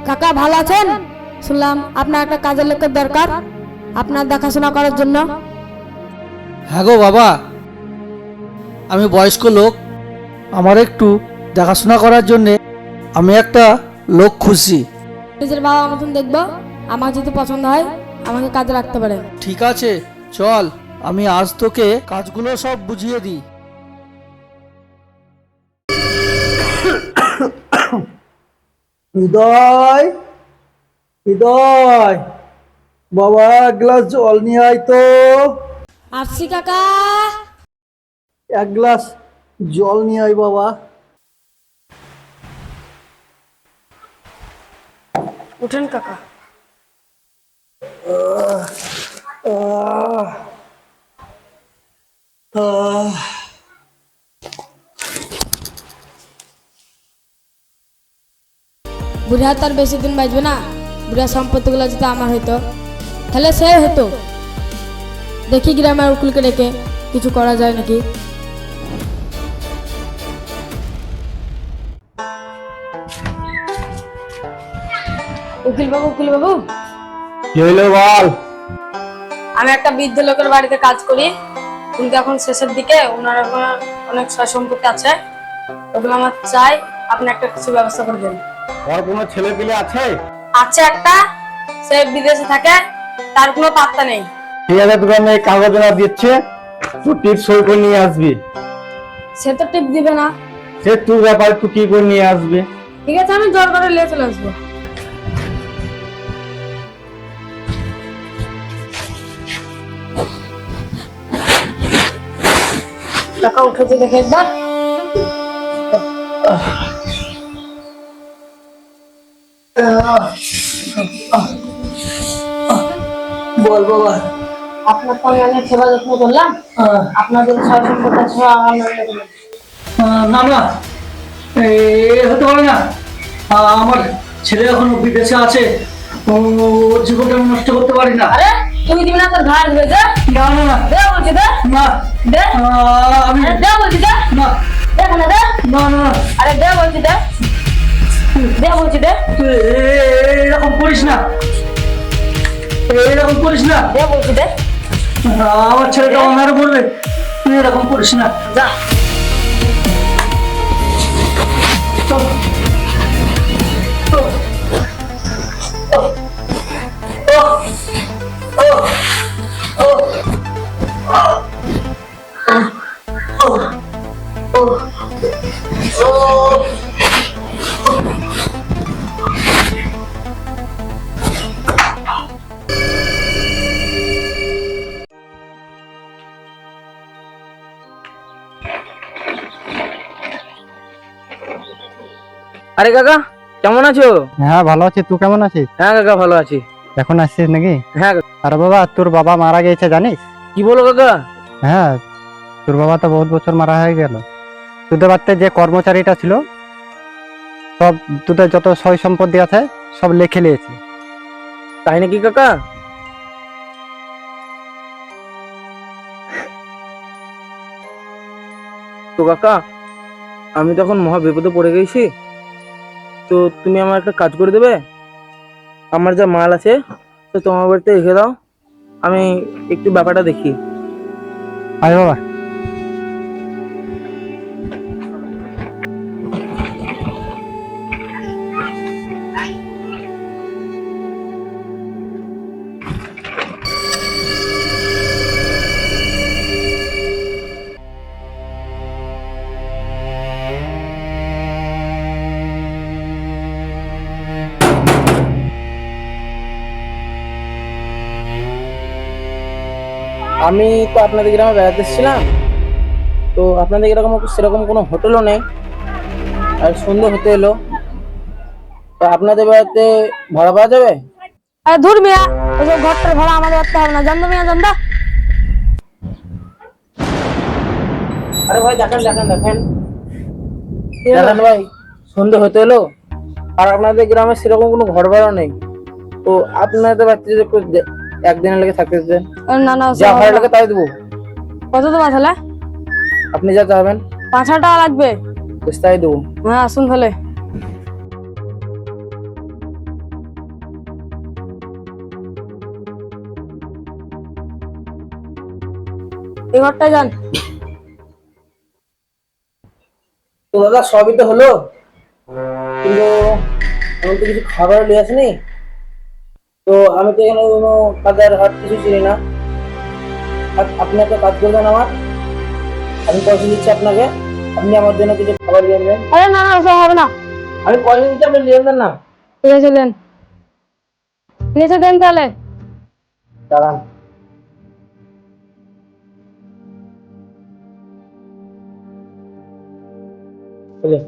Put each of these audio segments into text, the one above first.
কাকা ভালো আছেন? শুনলাম আপনার একটা কাজের লোকের দরকার আপনার দেখাশোনা করার জন্য। হ্যাঁ গো বাবা, আমি বয়স্ক লোক, আমার একটু দেখাশোনা করার জন্যে আমি একটা লোক খুঁজছি। নিজের বাবা মতন দেখবো, আমার যদি পছন্দ হয় আমাকে কাজে রাখতে পারেন। ঠিক আছে, চল আমি আজ তোকে কাজগুলো সব বুঝিয়ে দিই। হৃদয়, হৃদয়, বাবা এক গ্লাস জল নিয়ে আয় তো। আসছি কাকা। এক গ্লাস জল নিয়ে আয় বাবা। উঠেন কাকা। বুড়া তার বেশি দিন বাঁচবে না। বুড়া সম্পত্তিগুলো যদি আমার হইতো তাহলে সে হতো। দেখি গ্রামের উকিলকে ডেকে কিছু করা যায় নাকি। উকিল বাবু, উকিল বাবু, কি হইলো বল? আমি একটা বৃদ্ধ লোকের বাড়িতে কাজ করি, কিন্তু এখন শেষের দিকে ওনার অনেক সয় সম্পত্তি আছে। ওগুলো আমার চাই, আপনি একটা কিছু ব্যবস্থা করে দেন। ওর কোনো ছেলে পেলে আছে? আছে একটা, সে বিদেশে থাকে, তার কোনো পাত্তা নেই। ঠিক আছে, তোকে আমি কাগজ দিচ্ছে, তুই টিপ সই করে নিয়ে আসবি। সে তো টিপ দিবে না। সে তোর ব্যাপারে তুই কি করে নিয়ে আসবি? ঠিক আছে, আমি জোর করে নিয়ে চলে আসবো। টাকা উঠেছে দেখে একবার। বল বাবা। আপনার তো আমি অনেক সেবা যত্ন করলাম, আপনাদের সয় সম্পত্তি আছে আমার নামে লিখে দিন। না না, এ হতে পারে না। আমার ছেলে এখন বিদেশে আছে, ওর জীবনটা আমি নষ্ট করতে পারি না। আরে তুমি দিবি না, তোর ঘাড় ধরে দে। না না না দে বলছি, দে না, দে। আমি আরে দে বলছি, দে। না দে না, দে। না না না, আরে দে বলছি, দে। দে বলছি, দে। তুই এরকম করিস না, এরকম করিস না। দে বলছি, দে। আমার ছেলেটা অনারে বলবে, তুই এরকম করিস না। যা। আরে কাকা, কেমন আছো? হ্যাঁ ভালো আছি, তুই কেমন আছিস? হ্যাঁ কাকা, ভালো আছি। এখন আসছিস নাকি? হ্যাঁ কাকা। আরে বাবা, তোর বাবা মারা গেছে জানিস? কি বলো কাকা? হ্যাঁ, তোর বাবা তো বহুত বছর মারা হয়ে গেল। তোদের বাড়িতে যে কর্মচারীটা ছিল সব তোদের যত সয় সম্পত্তি আছে সব লিখে নিয়েছে। তাই নাকি কাকা? তো কাকা, আমি তখন মহা বিপদে পড়ে গেছি, তো তুমি আমার একটা কাজ করে দেবে। আমার যা মাল আছে তো তোমার বাড়িতে রেখে দাও, আমি একটু ব্যাপারটা দেখি। আরে বাবা, আমি তো আপনাদের গ্রামে বেড়াতে এসেছিলাম, তো আপনাদের এরকম সেরকম কোনো হোটেলও নেই, আর সন্ধ্যে হতে এলো, তো আপনাদের বাড়িতে ভাড়া পাওয়া যাবে? আরে ধুর মিয়া, ওসব ঘরটার ভাড়া আমাদের করতে হবে না, জানতো মিয়া, জানতো। আরে ভাই দেখেন দেখেন দেখেন দেখেন ভাই, সন্ধ্যে হতে এলো আর আপনাদের গ্রামে সেরকম কোনো ঘর ভাড়া নেই, তো আপনাদের বাড়িতে যদি একটু একদিনের লেগে থাকতে দেন, না না, যা ভাড়া লাগে তাই দেবো। কত দেবো তাহলে? আপনি যা চাবেন 5,000 টাকা লাগবে। বেশ তাই দেবো। হ্যাঁ আসুন তাহলে। এই ঘরটায় যান। তো দাদা সবই তো হলো, কিন্তু আমি তো কিছু খাবার নিয়ে আসিনি। তো আমি তো এখানে কোনো কাদার হাট কিছু চিনি না। আপনি একটা কাজ করবেন, আমি পয়সা দিচ্ছি আপনাকে, আপনি আমার জন্য কিছু খাবার নিয়ে নেবেন। আরে না না, ওসব হবে না। আমি পয়সা দিচ্ছি, আপনি নিয়ে নেবেন না। ঠিক আছে দেন, নিচে দেন তাহলে। দাঁড়ান। বুঝলেন?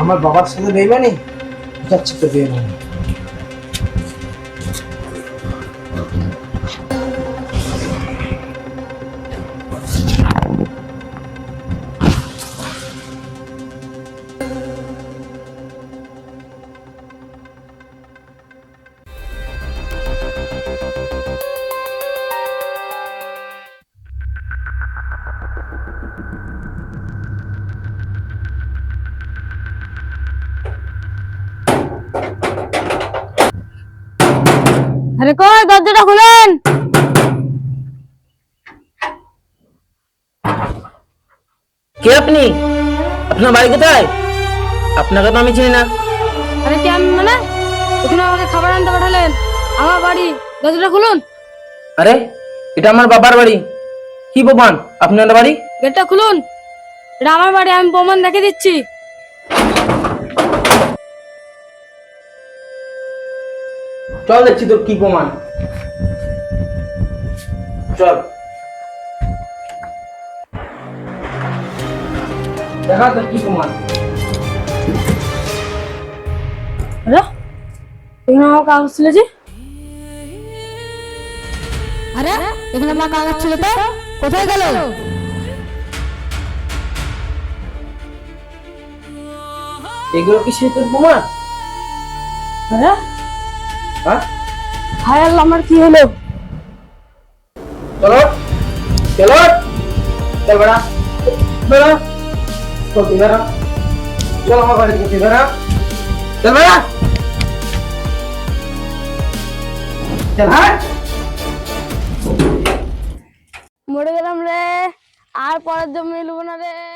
আমার বাবার সাথে বেইমানি যাচ্ছে তো বেইমানি। আরে কই, দরজাটা খুলেন। কে আপনি? আপনার বাড়ি কোথায়? আপনাকে তো আমি চিনি না। আরে কি আমি মানে, এখানে আমাকে খাবার আনতে পাঠালেন, আমার বাড়ি, দরজাটা খুলুন। আরে এটা আমার বাবার বাড়ি। কি প্রমাণ আপনার বাড়ি? গেটটা খুলুন, এটা আমার বাড়ি, আমি প্রমাণ দেখে দিচ্ছি। চল দেখছি তোর কি প্রমাণ। চল দেখা তোর কি প্রমাণ। আরে এখানে আমার কাগজ ছিল যে, আরে এখানে আমার কাগজ ছিল তো, কোথায় গেল? এগুলো কি সেই তোর প্রমাণ? আরে হ্যাঁ হায় আল্লাহ, আমার কি হলো? চলো চলো চল বেড়া বেড়া, চল তুই বেড়া, চল আমার বাড়ি থেকে বেড়া, চল বেড়া, চল। হ্যাঁ মরে গেলাম রে, আর পরের জমি লুবো না রে।